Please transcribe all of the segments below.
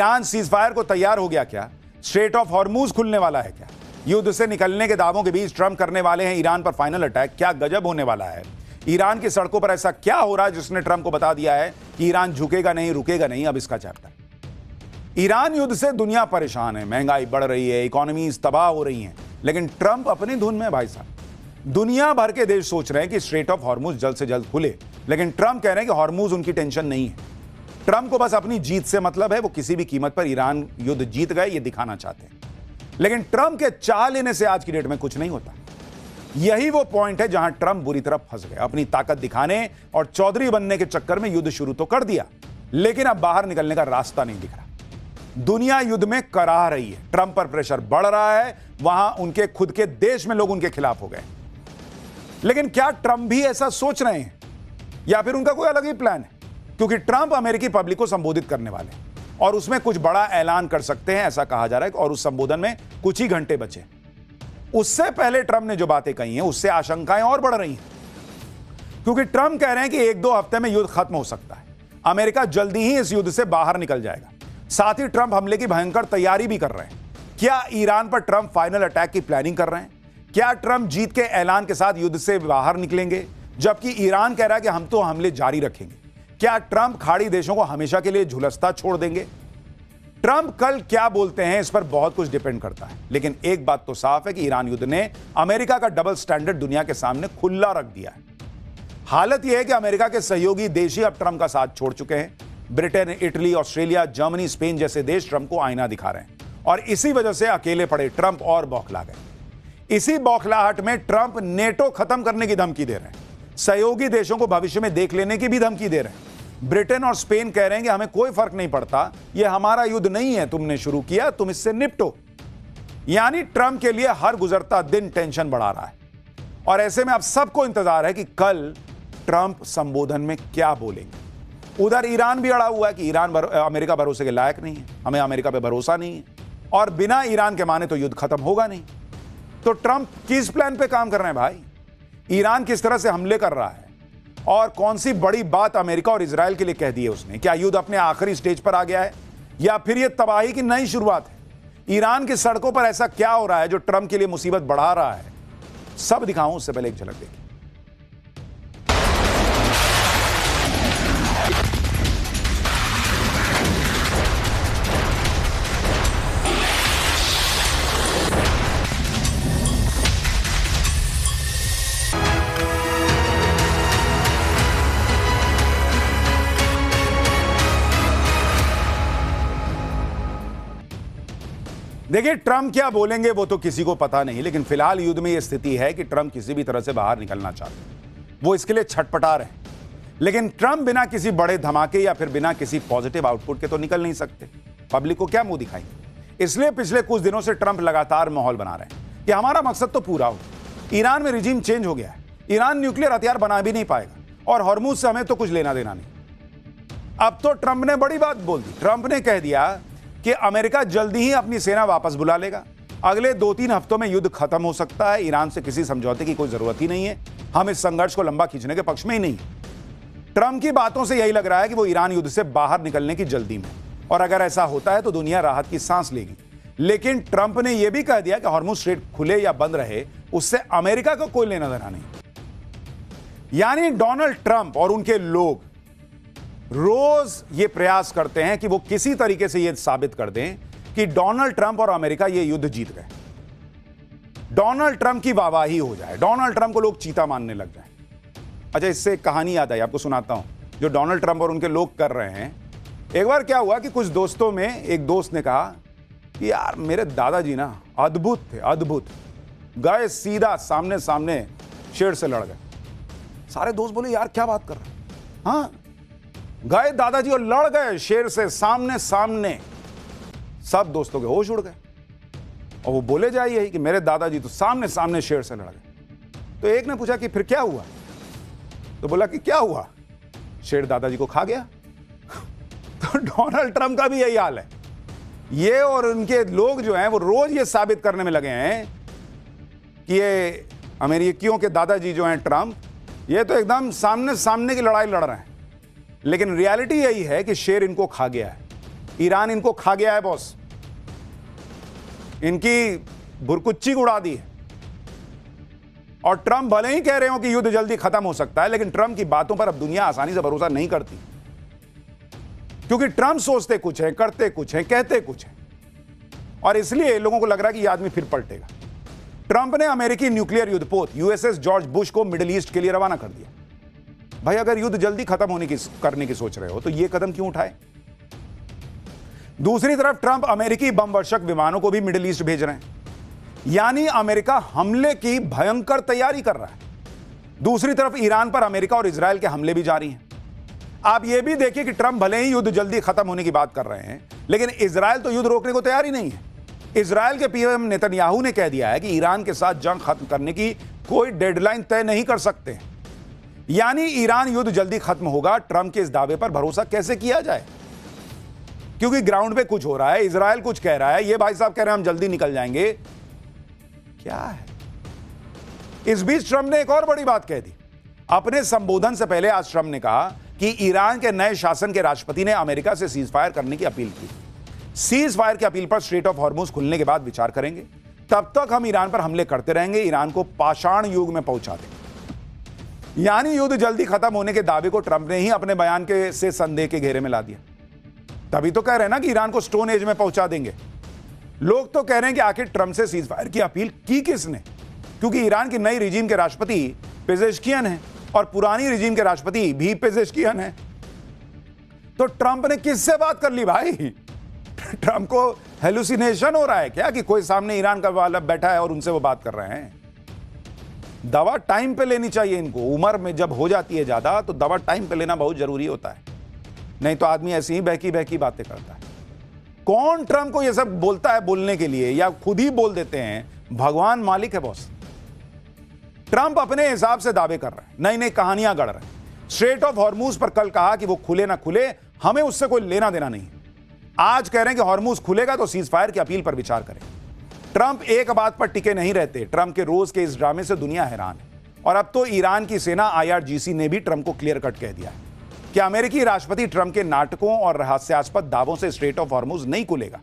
Iran ceasefire को तैयार हो गया क्या? स्ट्रेट ऑफ हॉर्मूज खुलने वाला है क्या? युद्ध से निकलने के दावों के बीच ट्रंप करने वाले हैं ईरान पर फाइनल अटैक। क्या गजब होने वाला है? ईरान की सड़कों पर ऐसा क्या हो रहा है जिसने ट्रंप को बता दिया है कि ईरान झुकेगा नहीं, रुकेगा नहीं? अब इसका चैप्टर। ईरान युद्ध से दुनिया परेशान है, महंगाई बढ़ रही है, इकोनॉमीज तबाह हो रही हैं, लेकिन ट्रंप अपनी धुन में। भाई साहब, दुनिया भर के देश सोच रहे हैं कि स्ट्रेट ऑफ हॉर्मूज जल्द से जल्द खुले, लेकिन ट्रंप कह रहे हैं कि हॉर्मूज उनकी टेंशन नहीं है। ट्रंप को बस अपनी जीत से मतलब है, वो किसी भी कीमत पर ईरान युद्ध जीत गए ये दिखाना चाहते हैं। लेकिन ट्रंप के चाह लेने से आज की डेट में कुछ नहीं होता। यही वो पॉइंट है जहां ट्रंप बुरी तरह फंस गए। अपनी ताकत दिखाने और चौधरी बनने के चक्कर में युद्ध शुरू तो कर दिया, लेकिन अब बाहर निकलने का रास्ता नहीं दिख रहा। दुनिया युद्ध में कराह रही है, ट्रंप पर प्रेशर बढ़ रहा है, वहां उनके खुद के देश में लोग उनके खिलाफ हो गए। लेकिन क्या ट्रंप भी ऐसा सोच रहे हैं या फिर उनका कोई अलग ही प्लान है? क्योंकि ट्रंप अमेरिकी पब्लिक को संबोधित करने वाले हैं और उसमें कुछ बड़ा ऐलान कर सकते हैं, ऐसा कहा जा रहा है। और उस संबोधन में कुछ ही घंटे बचे। उससे पहले ट्रंप ने जो बातें कही हैं उससे आशंकाएं और बढ़ रही हैं, क्योंकि ट्रंप कह रहे हैं कि 1-2 हफ्ते में युद्ध खत्म हो सकता है, अमेरिका जल्दी ही इस युद्ध से बाहर निकल जाएगा। साथ ही ट्रंप हमले की भयंकर तैयारी भी कर रहे हैं। क्या ईरान पर ट्रंप फाइनल अटैक की प्लानिंग कर रहे हैं? क्या ट्रंप जीत के ऐलान के साथ युद्ध से बाहर निकलेंगे, जबकि ईरान कह रहा है कि हम तो हमले जारी रखेंगे? क्या ट्रंप खाड़ी देशों को हमेशा के लिए झुलसता छोड़ देंगे? ट्रंप कल क्या बोलते हैं इस पर बहुत कुछ डिपेंड करता है, लेकिन एक बात तो साफ है कि ईरान युद्ध ने अमेरिका का डबल स्टैंडर्ड दुनिया के सामने खुला रख दिया है। हालत यह है कि अमेरिका के सहयोगी देश ही अब ट्रंप का साथ छोड़ चुके हैं। Britain, Italy, Australia, Germany, Spain जैसे देश ट्रंप को आईना दिखा रहे हैं और इसी वजह से अकेले पड़े ट्रंप और बौखला गए। इसी बौखलाहट में ट्रंप नेटो खत्म करने की धमकी दे रहे हैं, सहयोगी देशों को भविष्य में देख लेने की भी धमकी दे रहे हैं। ब्रिटेन और स्पेन कह रहे हैं कि हमें कोई फर्क नहीं पड़ता, यह हमारा युद्ध नहीं है, तुमने शुरू किया, तुम इससे निपटो। यानी ट्रंप के लिए हर गुजरता दिन टेंशन बढ़ा रहा है और ऐसे में अब सबको इंतजार है कि कल ट्रंप संबोधन में क्या बोलेंगे। उधर ईरान भी अड़ा हुआ है कि अमेरिका भरोसे के लायक नहीं है, हमें अमेरिका पे भरोसा नहीं है और बिना ईरान के माने तो युद्ध खत्म होगा नहीं। तो ट्रंप किस प्लान पे काम कर रहे हैं भाई? ईरान किस तरह से हमले कर रहा है और कौन सी बड़ी बात अमेरिका और इजराइल के लिए कह दी है उसने? क्या युद्ध अपने आखिरी स्टेज पर आ गया है या फिर यह तबाही की नई शुरुआत है? ईरान की सड़कों पर ऐसा क्या हो रहा है जो ट्रंप के लिए मुसीबत बढ़ा रहा है? सब दिखाऊं उससे पहले एक झलक देखिए। देखिए, ट्रंप क्या बोलेंगे वो तो किसी को पता नहीं, लेकिन फिलहाल युद्ध में यह स्थिति है कि ट्रंप किसी भी तरह से बाहर निकलना चाहते हैं। वो इसके लिए छटपटा रहे हैं, लेकिन ट्रंप बिना किसी बड़े धमाके या फिर बिना किसी पॉजिटिव आउटपुट के तो निकल नहीं सकते। पब्लिक को क्या मुंह दिखाएंगे? इसलिए पिछले कुछ दिनों से ट्रंप लगातार माहौल बना रहे हैं कि हमारा मकसद तो पूरा हो। ईरान में रिजीम चेंज हो गया है, ईरान न्यूक्लियर हथियार बना भी नहीं पाएगा और हॉर्मूज से हमें तो कुछ लेना देना नहीं। अब तो ट्रंप ने बड़ी बात बोल दी। ट्रंप ने कह दिया कि अमेरिका जल्दी ही अपनी सेना वापस बुला लेगा, अगले 2-3 हफ्तों में युद्ध खत्म हो सकता है, ईरान से किसी समझौते की कोई जरूरत ही नहीं है, हम इस संघर्ष को लंबा खींचने के पक्ष में ही नहीं। ट्रंप की बातों से यही लग रहा है कि वो ईरान युद्ध से बाहर निकलने की जल्दी में, और अगर ऐसा होता है तो दुनिया राहत की सांस लेगी। लेकिन ट्रंप ने यह भी कह दिया कि हॉर्मुज स्ट्रेट खुले या बंद रहे, उससे अमेरिका को कोई लेना देना नहीं। यानी डोनाल्ड ट्रंप और उनके लोग रोज ये प्रयास करते हैं कि वो किसी तरीके से ये साबित कर दें कि डोनाल्ड ट्रंप और अमेरिका ये युद्ध जीत गए, डोनाल्ड ट्रंप की वाहवाही हो जाए, डोनाल्ड ट्रंप को लोग चीता मानने लग जाए। अच्छा, इससे एक कहानी याद आई, आपको सुनाता हूं जो डोनाल्ड ट्रंप और उनके लोग कर रहे हैं। एक बार क्या हुआ कि कुछ दोस्तों में एक दोस्त ने कहा कि यार मेरे दादाजी ना अद्भुत थे, अद्भुत। गए सीधा सामने सामने शेर से लड़ गए। सारे दोस्त बोले यार क्या बात कर रहे हैं? हाँ, गए दादाजी और लड़ गए शेर से सामने सामने। सब दोस्तों के होश उड़ गए और वो बोले जाए यही कि मेरे दादाजी तो सामने सामने शेर से लड़ गए। तो एक ने पूछा कि फिर क्या हुआ? तो बोला कि क्या हुआ, शेर दादाजी को खा गया। तो डोनाल्ड ट्रंप का भी यही हाल है। ये और उनके लोग जो हैं वो रोज ये साबित करने में लगे हैं कि ये अमेरिकियों के दादाजी जो हैं ट्रंप, ये तो एकदम सामने सामने की लड़ाई लड़ रहे हैं। लेकिन रियलिटी यही है कि शेर इनको खा गया है। ईरान इनको खा गया है बॉस, इनकी भुरकुच्ची उड़ा दी है। और ट्रंप भले ही कह रहे हो कि युद्ध जल्दी खत्म हो सकता है, लेकिन ट्रंप की बातों पर अब दुनिया आसानी से भरोसा नहीं करती, क्योंकि ट्रंप सोचते कुछ है, करते कुछ है, कहते कुछ है, और इसलिए लोगों को लग रहा है कि यह आदमी फिर पलटेगा। ट्रंप ने अमेरिकी न्यूक्लियर युद्धपोत यूएसएस जॉर्ज बुश को मिडिल ईस्ट के लिए रवाना कर दिया। भाई अगर युद्ध जल्दी खत्म करने की सोच रहे हो तो यह कदम क्यों उठाए? दूसरी तरफ ट्रंप अमेरिकी बम वर्षक विमानों को भी मिडिल ईस्ट भेज रहे हैं, यानी अमेरिका हमले की भयंकर तैयारी कर रहा है। दूसरी तरफ ईरान पर अमेरिका और इजराइल के हमले भी जारी हैं। आप यह भी देखिए कि ट्रंप भले ही युद्ध जल्दी खत्म होने की बात कर रहे हैं, लेकिन इजराइल तो युद्ध रोकने को तैयार ही नहीं है। इजराइल के पीएम नेतन्याहू ने कह दिया है कि ईरान के साथ जंग खत्म करने की कोई डेडलाइन तय नहीं कर सकते। यानी ईरान युद्ध जल्दी खत्म होगा, ट्रंप के इस दावे पर भरोसा कैसे किया जाए? क्योंकि ग्राउंड पे कुछ हो रहा है, इजराइल कुछ कह रहा है, ये भाई साहब कह रहे हैं हम जल्दी निकल जाएंगे। क्या है? इस बीच ट्रंप ने एक और बड़ी बात कह दी। अपने संबोधन से पहले आज ट्रंप ने कहा कि ईरान के नए शासन के राष्ट्रपति ने अमेरिका से सीज फायर करने की अपील की। सीज फायर की अपील पर स्ट्रेट ऑफ हॉर्मुज खुलने के बाद विचार करेंगे, तब तक हम ईरान पर हमले करते रहेंगे, ईरान को पाषाण युग में पहुंचा देंगे। यानी युद्ध जल्दी खत्म होने के दावे को ट्रंप ने ही अपने बयान के से संदेह के घेरे में ला दिया। तभी तो कह रहे हैं ना कि ईरान को स्टोन एज में पहुंचा देंगे। लोग तो कह रहे हैं कि आखिर ट्रंप से सीज फायर की अपील की किसने? क्योंकि ईरान की नई रिजीम के राष्ट्रपति पेजेश्कियन है और पुरानी रिजीम के राष्ट्रपति भी पेजेश्कियन है। तो ट्रंप ने किससे बात कर ली भाई? ट्रंप को हेलुसिनेशन हो रहा है क्या कि कोई सामने ईरान का वाला बैठा है और उनसे वो बात कर रहे हैं? दवा टाइम पे लेनी चाहिए इनको। उम्र में जब हो जाती है ज्यादा तो दवा टाइम पे लेना बहुत जरूरी होता है, नहीं तो आदमी ऐसी ही बहकी बहकी बातें करता है। कौन ट्रंप को ये सब बोलता है बोलने के लिए, या खुद ही बोल देते हैं? भगवान मालिक है बॉस। ट्रंप अपने हिसाब से दावे कर रहे हैं, नई नई कहानियां गढ़ रहे हैं। स्ट्रेट ऑफ हॉर्मुज पर कल कहा कि वो खुले ना खुले हमें उससे कोई लेना देना नहीं। आज कह रहे हैं कि हॉर्मुज खुलेगा तो सीज फायर की अपील पर विचार करें। ट्रंप एक बात पर टिके नहीं रहते। ट्रंप के रोज के इस ड्रामे से दुनिया हैरान है, और अब तो ईरान की सेना IRGC ने भी ट्रंप को क्लियर कट कह दिया है कि अमेरिकी राष्ट्रपति ट्रंप के नाटकों और रहस्यास्पद दावों से स्ट्रेट ऑफ हॉर्मुज नहीं खुलेगा।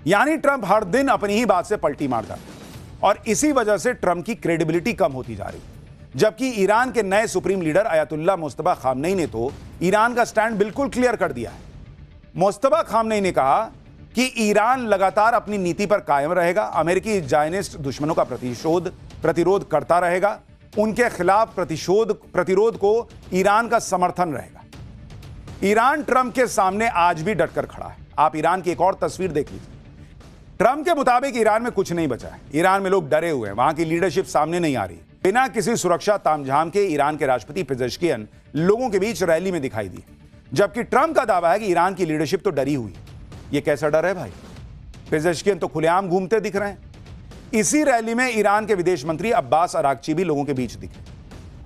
यानी ट्रंप हर दिन अपनी ही बात से पलटी मार जाता है, और इसी वजह से ट्रंप की क्रेडिबिलिटी कम होती जा रही है। जबकि ईरान के नए सुप्रीम लीडर अयतुल्ला मुस्तफा खामनेई ने तो ईरान का स्टैंड बिल्कुल क्लियर कर दिया है। मुस्तफा खामनेई ने कहा कि ईरान लगातार अपनी नीति पर कायम रहेगा, अमेरिकी जायनिस्ट दुश्मनों का प्रतिरोध करता रहेगा, उनके खिलाफ प्रतिरोध को ईरान का समर्थन रहेगा। ईरान ट्रंप के सामने आज भी डटकर खड़ा है। आप ईरान की एक और तस्वीर देख लीजिए। ट्रंप के मुताबिक ईरान में कुछ नहीं बचा है। ईरान में लोग डरे हुए हैं, वहां की लीडरशिप सामने नहीं आ रही। बिना किसी सुरक्षा तामझाम के ईरान के राष्ट्रपति पेजेश्कियन लोगों के बीच रैली में दिखाई दिए, जबकि ट्रंप का दावा है कि ईरान की लीडरशिप तो डरी हुई है। यह कैसा डर है भाई? पेजेश्कियन तो खुलेआम घूमते दिख रहे हैं। इसी रैली में ईरान के विदेश मंत्री अब्बास अराक्ची भी लोगों के बीच दिखे।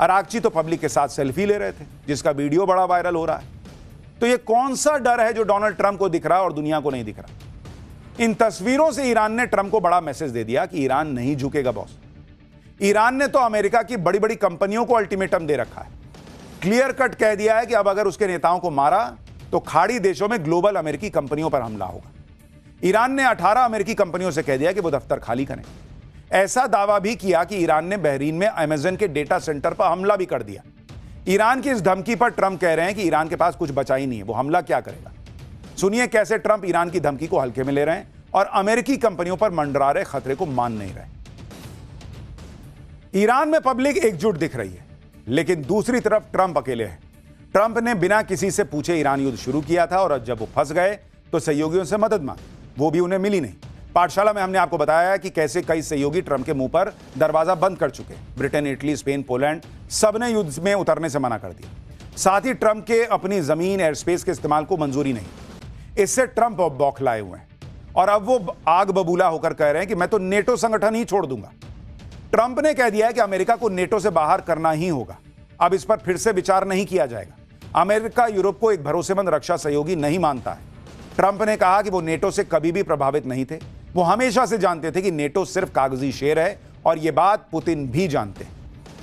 अराक्ची तो पब्लिक के साथ सेल्फी ले रहे थे, जिसका वीडियो बड़ा वायरल हो रहा है। तो यह कौन सा डर है जो डोनाल्ड ट्रंप को दिख रहा है और दुनिया को नहीं दिख रहा? इन तस्वीरों से ईरान ने ट्रंप को बड़ा मैसेज दे दिया कि ईरान नहीं झुकेगा बॉस। ईरान ने तो अमेरिका की बड़ी बड़ी कंपनियों को अल्टीमेटम दे रखा है। क्लियर कट कह दिया है कि अब अगर उसके नेताओं को मारा तो खाड़ी देशों में ग्लोबल अमेरिकी कंपनियों पर हमला होगा। ईरान ने 18 अमेरिकी कंपनियों से कह दिया कि वो दफ्तर खाली करें। ऐसा दावा भी किया कि ईरान ने बहरीन में अमेज़न के डेटा सेंटर पर हमला भी कर दिया। ईरान की इस धमकी पर ट्रंप कह रहे हैं कि ईरान के पास कुछ बचा ही नहीं है, वो हमला क्या करेगा। सुनिए कैसे ट्रंप ईरान की धमकी को हल्के में ले रहे हैं और अमेरिकी कंपनियों पर मंडरा रहे खतरे को मान नहीं रहे। ईरान में पब्लिक एकजुट दिख रही है, लेकिन दूसरी तरफ ट्रंप अकेले हैं। ट्रंप ने बिना किसी से पूछे ईरान युद्ध शुरू किया था, और जब वो फंस गए तो सहयोगियों से मदद मांगी, वो भी उन्हें मिली नहीं। पाठशाला में हमने आपको बताया कि कैसे कई सहयोगी ट्रंप के मुंह पर दरवाजा बंद कर चुके। ब्रिटेन, इटली, स्पेन, पोलैंड सबने युद्ध में उतरने से मना कर दिया। साथ ही ट्रंप के अपनी जमीन, एयर स्पेस के इस्तेमाल को मंजूरी नहीं। इससे ट्रंप बौखलाए हुए हैं, और अब वो आग बबूला होकर कह रहे हैं कि मैं तो नेटो संगठन ही छोड़ दूंगा। ट्रंप ने कह दिया है कि अमेरिका को नेटो से बाहर करना ही होगा। अब इस पर फिर से विचार नहीं किया जाएगा। अमेरिका यूरोप को एक भरोसेमंद रक्षा सहयोगी नहीं मानता है। ट्रंप ने कहा कि वो नेटो से कभी भी प्रभावित नहीं थे। वो हमेशा से जानते थे कि नेटो सिर्फ कागजी शेर है, और यह बात पुतिन भी जानते हैं।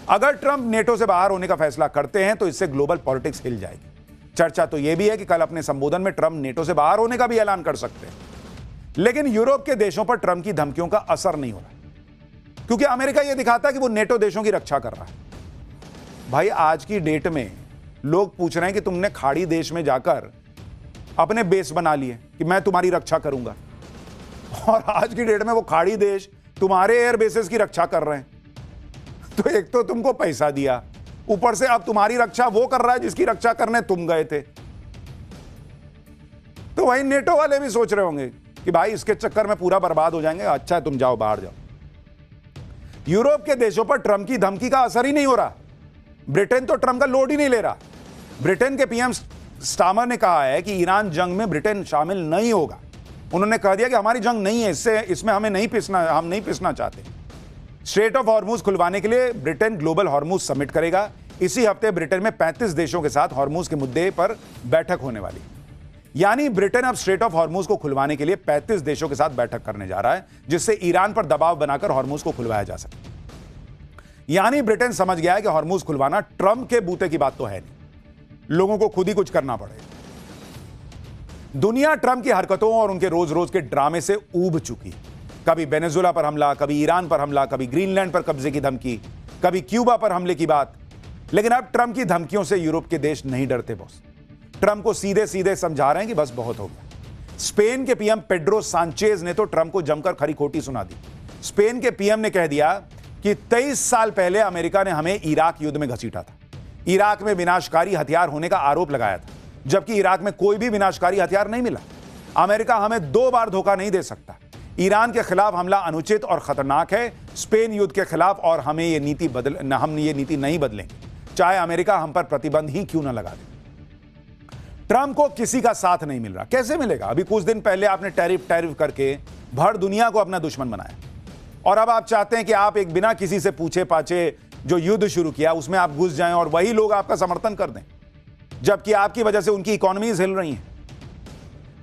अगर ट्रंप नेटो से बाहर होने का फैसला करते हैं तो इससे ग्लोबल पॉलिटिक्स हिल जाएगी। चर्चा तो यह भी है कि कल अपने संबोधन में ट्रंप नेटो से बाहर होने का भी ऐलान कर सकते हैं। लेकिन यूरोप के देशों पर ट्रंप की धमकियों का असर नहीं हो रहा, क्योंकि अमेरिका यह दिखाता है कि वो नेटो देशों की रक्षा कर रहा है। भाई आज की डेट में लोग पूछ रहे हैं कि तुमने खाड़ी देश में जाकर अपने बेस बना लिए कि मैं तुम्हारी रक्षा करूंगा, और आज की डेट में वो खाड़ी देश तुम्हारे एयर बेसेस की रक्षा कर रहे हैं। तो एक तो तुमको पैसा दिया, ऊपर से अब तुम्हारी रक्षा वो कर रहा है जिसकी रक्षा करने तुम गए थे। तो वही नेटो वाले भी सोच रहे होंगे कि भाई इसके चक्कर में पूरा बर्बाद हो जाएंगे, अच्छा है तुम जाओ बाहर जाओ। यूरोप के देशों पर ट्रंप की धमकी का असर ही नहीं हो रहा। ब्रिटेन तो ट्रंप का लोड ही नहीं ले रहा। ब्रिटेन के पीएम स्टामर ने कहा है कि ईरान जंग में ब्रिटेन शामिल नहीं होगा। उन्होंने कह दिया कि हमारी जंग नहीं है, इसमें हमें नहीं पिसना, हम नहीं पिसना चाहते। स्ट्रेट ऑफ हॉर्मूज खुलवाने के लिए ब्रिटेन ग्लोबल हॉर्मूज समिट करेगा। इसी हफ्ते ब्रिटेन में 35 देशों के साथ हॉर्मूज के मुद्दे पर बैठक होने वाली। यानी ब्रिटेन अब स्ट्रेट ऑफ हॉर्मूज को खुलवाने के लिए 35 देशों के साथ बैठक करने जा रहा है, जिससे ईरान पर दबाव बनाकर हॉर्मूज को खुलवाया जा सके। यानी ब्रिटेन समझ गया है कि हॉर्मूज खुलवाना ट्रंप के बूते की बात तो है नहीं, लोगों को खुद ही कुछ करना पड़ेगा। दुनिया ट्रंप की हरकतों और उनके रोज रोज के ड्रामे से ऊब चुकी। कभी वेनेजुएला पर हमला, कभी ईरान पर हमला, कभी ग्रीनलैंड पर कब्जे की धमकी, कभी क्यूबा पर हमले की बात। लेकिन अब ट्रंप की धमकियों से यूरोप के देश नहीं डरते बॉस। ट्रंप को सीधे सीधे समझा रहे हैं कि बस बहुत हो गया। स्पेन के पीएम पेड्रो सांचेज ने तो ट्रंप को जमकर खरी खोटी सुना दी। स्पेन के पीएम ने कह दिया कि 23 साल पहले अमेरिका ने हमें इराक युद्ध में घसीटा था। इराक में विनाशकारी हथियार होने का आरोप लगाया था, जबकि इराक में कोई भी विनाशकारी हथियार नहीं मिला। अमेरिका हमें 2 बार धोखा नहीं दे सकता। ईरान के खिलाफ हमला अनुचित और खतरनाक है। स्पेन युद्ध के खिलाफ, और हम ये नीति नहीं बदलेंगे, चाहे अमेरिका हम पर प्रतिबंध ही क्यों ना लगा दे। ट्रंप को किसी का साथ नहीं मिल रहा। कैसे मिलेगा? अभी कुछ दिन पहले आपने टैरिफ करके भर दुनिया को अपना दुश्मन बनाया, और अब आप चाहते हैं कि आप एक बिना किसी से पूछे पाछे जो युद्ध शुरू किया उसमें आप घुस जाएं और वही लोग आपका समर्थन कर दें, जबकि आपकी वजह से उनकी इकोनॉमीज हिल रही हैं।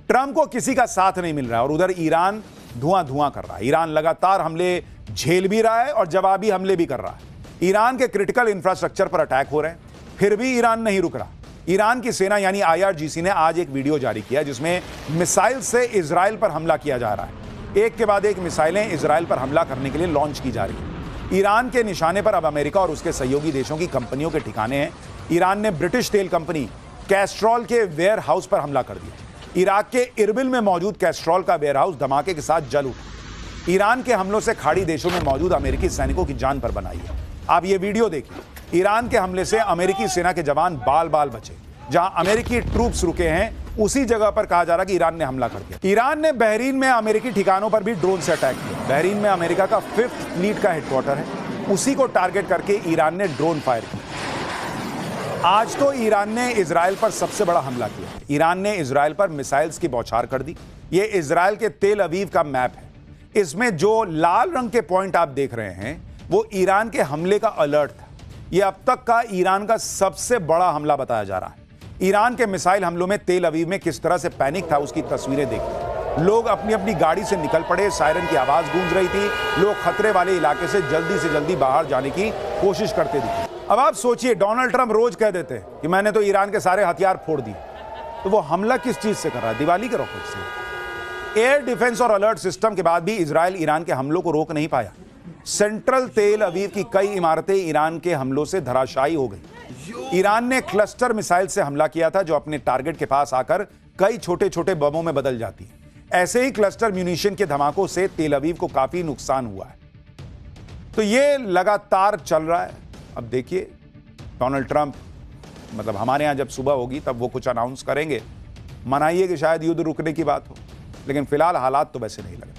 ट्रंप को किसी का साथ नहीं मिल रहा, और उधर ईरान धुआं धुआं कर रहा है। ईरान लगातार हमले झेल भी रहा है और जवाबी हमले भी कर रहा है। ईरान के क्रिटिकल इंफ्रास्ट्रक्चर पर अटैक हो रहे हैं, फिर भी ईरान नहीं रुक रहा। ईरान की सेना यानी IRGC ने आज एक वीडियो जारी किया जिसमें मिसाइल से इजराइल पर हमला किया जा रहा है। एक के बाद एक मिसाइलें इजराइल पर हमला करने के लिए लॉन्च की जा रही है। ईरान के निशाने पर अब अमेरिका और उसके सहयोगी देशों की कंपनियों के ठिकाने हैं। ईरान ने ब्रिटिश तेल कंपनी कैस्ट्रॉल के वेयर हाउस पर हमला कर दिया। इराक के इरबिल में मौजूद कैस्ट्रॉल का वेयर हाउस धमाके के साथ जल उठा। ईरान के हमलों से खाड़ी देशों में मौजूद अमेरिकी सैनिकों की जान पर बनाई है। आप ये वीडियो देखिए। ईरान के हमले से अमेरिकी सेना के जवान बाल बाल बचे। जहां अमेरिकी ट्रूप्स रुके हैं उसी जगह पर कहा जा रहा है कि ईरान ने हमला कर दिया। ईरान ने बहरीन में अमेरिकी ठिकानों पर भी ड्रोन से अटैक किया। बहरीन में अमेरिका का 5th फ्लीट का हेडक्वार्टर है, उसी को टारगेट करके ईरान ने ड्रोन फायर किया। आज तो ईरान ने इजराइल पर सबसे बड़ा हमला किया। ईरान ने इजराइल पर मिसाइल्स की बौछार कर दी। ये इजराइल के तेल अवीव का मैप है। इसमें जो लाल रंग के पॉइंट आप देख रहे हैं वो ईरान के हमले का अलर्ट था। यह अब तक का ईरान का सबसे बड़ा हमला बताया जा रहा है। ईरान के मिसाइल हमलों में तेल अवीव में किस तरह से पैनिक था उसकी तस्वीरें देखिए। लोग अपनी अपनी गाड़ी से निकल पड़े, सायरन की आवाज गूंज रही थी। लोग खतरे वाले इलाके से जल्दी बाहर जाने की कोशिश करते दिखे। अब आप सोचिए, डोनाल्ड ट्रंप रोज कह देते हैं कि मैंने तो ईरान के सारे हथियार फोड़ दिए, तो वो हमला किस चीज से कर रहा है? दिवाली के रॉकेट से। एयर डिफेंस और अलर्ट सिस्टम के बाद भी इजराइल ईरान के हमलों को रोक नहीं पाया। सेंट्रल तेल अवीव की कई इमारतें ईरान के हमलों से धराशायी हो गई। ईरान ने क्लस्टर मिसाइल से हमला किया था जो अपने टारगेट के पास आकर कई छोटे छोटे बमों में बदल जाती है। ऐसे ही क्लस्टर म्यूनिशन के धमाकों से तेल अवीव को काफी नुकसान हुआ है। तो ये लगातार चल रहा है। अब देखिए, डोनाल्ड ट्रंप मतलब हमारे यहां जब सुबह होगी तब वो कुछ अनाउंस करेंगे। मनाइए कि शायद युद्ध रुकने की बात हो, लेकिन फिलहाल हालात तो वैसे नहीं लग रहे।